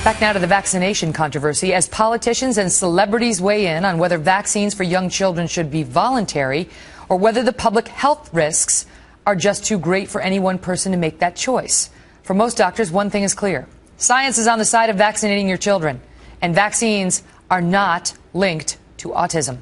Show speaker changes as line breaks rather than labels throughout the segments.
Back now to the vaccination controversy as politicians and celebrities weigh in on whether vaccines for young children should be voluntary or whether the public health risks are just too great for any one person to make that choice. For most doctors, one thing is clear. Science is on the side of vaccinating your children, and vaccines are not linked to autism.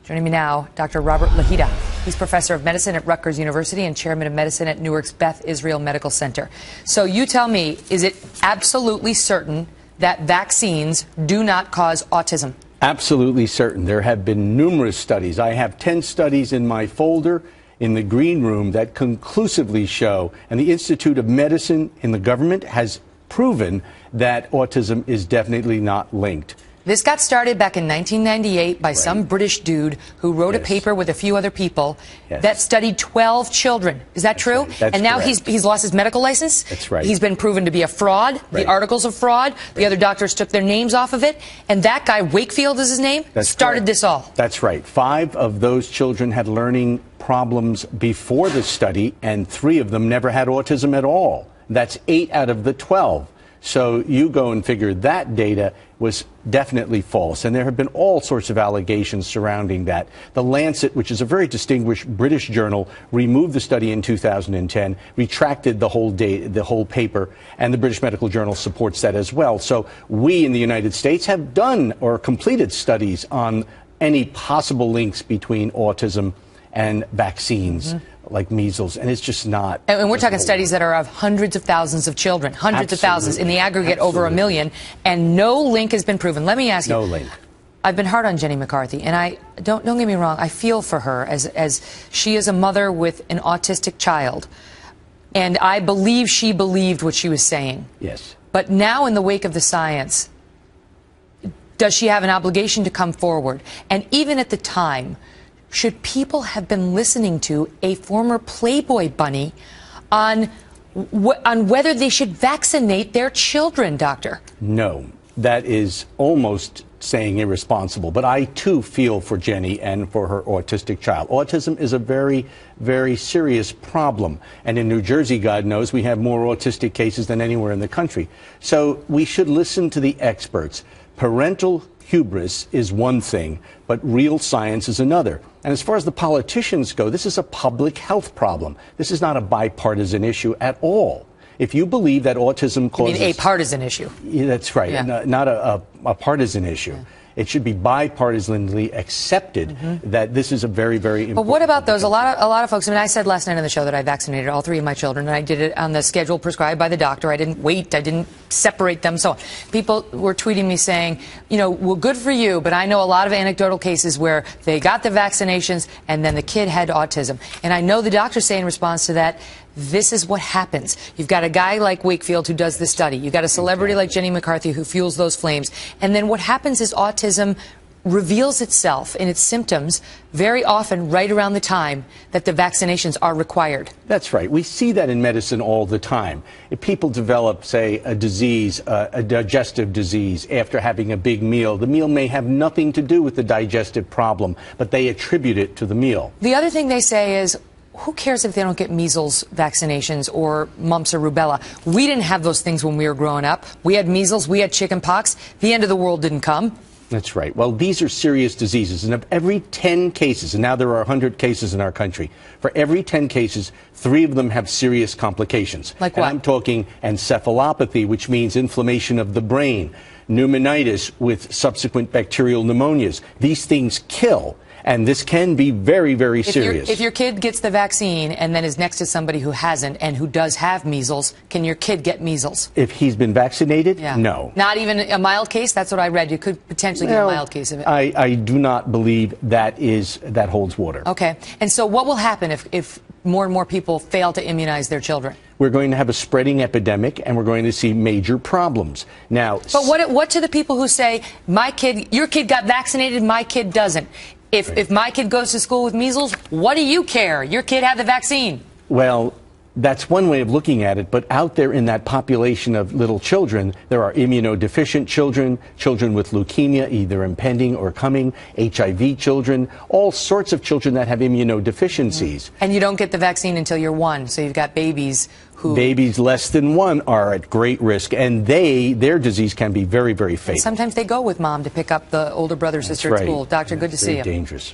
Joining me now, Dr. Robert Lahita. He's professor of medicine at Rutgers University and chairman of medicine at Newark's Beth Israel Medical Center. So you tell me, is it absolutely certain that vaccines do not cause autism?
Absolutely certain. There have been numerous studies. I have 10 studies in my folder in the green room that conclusively show, and the Institute of Medicine in the government has proven that autism is definitely not linked.
This got started back in 1998 by some British dude who wrote a paper with a few other people that studied 12 children. Is that true?
Right. That's
and now
correct.
he's lost his medical license?
That's right.
He's been proven to be a fraud.
Right.
The articles of fraud. Right. The other doctors took their names off of it. And that guy, Wakefield is his name, started this all.
That's right. 5 of those children had learning problems before the study, and 3 of them never had autism at all. That's 8 out of the 12. So you go and figure that data was definitely false. And there have been all sorts of allegations surrounding that. The Lancet, which is a very distinguished British journal, removed the study in 2010, retracted the whole paper, and the British Medical Journal supports that as well. So we in the United States have done or completed studies on any possible links between autism and vaccines. Like measles, and it's just not.
And we're talking studies that are of hundreds of thousands of children, hundreds of thousands, in the aggregate over 1 million, and no link has been proven. Let me ask you.
No link.
I've been hard on Jenny McCarthy, and I don't get me wrong, I feel for her as she is a mother with an autistic child, and I believe she believed what she was saying.
Yes.
But now, in the wake of the science, does she have an obligation to come forward? And even at the time, should people have been listening to a former Playboy bunny on whether they should vaccinate their children, Doctor?
No, that is almost saying irresponsible. But I, too, feel for Jenny and for her autistic child. Autism is a very, very serious problem. And in New Jersey, God knows, we have more autistic cases than anywhere in the country. So we should listen to the experts. Parental hubris is one thing, but real science is another. And as far as the politicians go, this is a public health problem. This is not a bipartisan issue at all. If you believe that autism causes...
You mean a partisan issue?
Yeah, that's right.
Yeah.
Not a partisan issue. Yeah. It should be bipartisanly accepted that this is a very, very important...
But what about those? A lot of folks... I mean, I said last night on the show that I vaccinated all 3 of my children, and I did it on the schedule prescribed by the doctor. I didn't wait. I didn't separate them, so on. People were tweeting me saying, you know, well, good for you, but I know a lot of anecdotal cases where they got the vaccinations and then the kid had autism. And I know the doctors say in response to that, this is what happens. You've got a guy like Wakefield who does this study. You've got a celebrity like Jenny McCarthy who fuels those flames. And then what happens is autism reveals itself in its symptoms very often right around the time that the vaccinations are required.
That's right. We see that in medicine all the time. If people develop, say, a disease, a digestive disease, after having a big meal, the meal may have nothing to do with the digestive problem, but they attribute it to the meal.
The other thing they say is, who cares if they don't get measles vaccinations or mumps or rubella? We didn't have those things when we were growing up. We had measles, we had chicken pox. The end of the world didn't come.
That's right. Well, these are serious diseases, and of every 10 cases, and now there are 100 cases in our country, for every 10 cases, 3 of them have serious complications.
Like what?
And I'm talking encephalopathy, which means inflammation of the brain, pneumonitis with subsequent bacterial pneumonias. These things kill. And this can be very, very serious.
If your kid gets the vaccine and then is next to somebody who hasn't and who does have measles, can your kid get measles?
If he's been vaccinated, no.
Not even a mild case? That's what I read. You could potentially get a mild case of it.
I do not believe that holds water.
Okay. And so what will happen if more and more people fail to immunize their children?
We're going to have a spreading epidemic, and we're going to see major problems. Now,
but what to the people who say, your kid got vaccinated, my kid doesn't? If my kid goes to school with measles, what do you care? Your kid had the vaccine.
Well, That's one way of looking at it, but out there in that population of little children, there are immunodeficient children, children with leukemia, either impending or coming, HIV children, all sorts of children that have immunodeficiencies.
And you don't get the vaccine until you're 1, so you've got babies who...
Babies less than 1 are at great risk, and their disease can be very, very fatal.
Sometimes they go with mom to pick up the older brother or sister at school. Doctor, good to see you.
Very dangerous.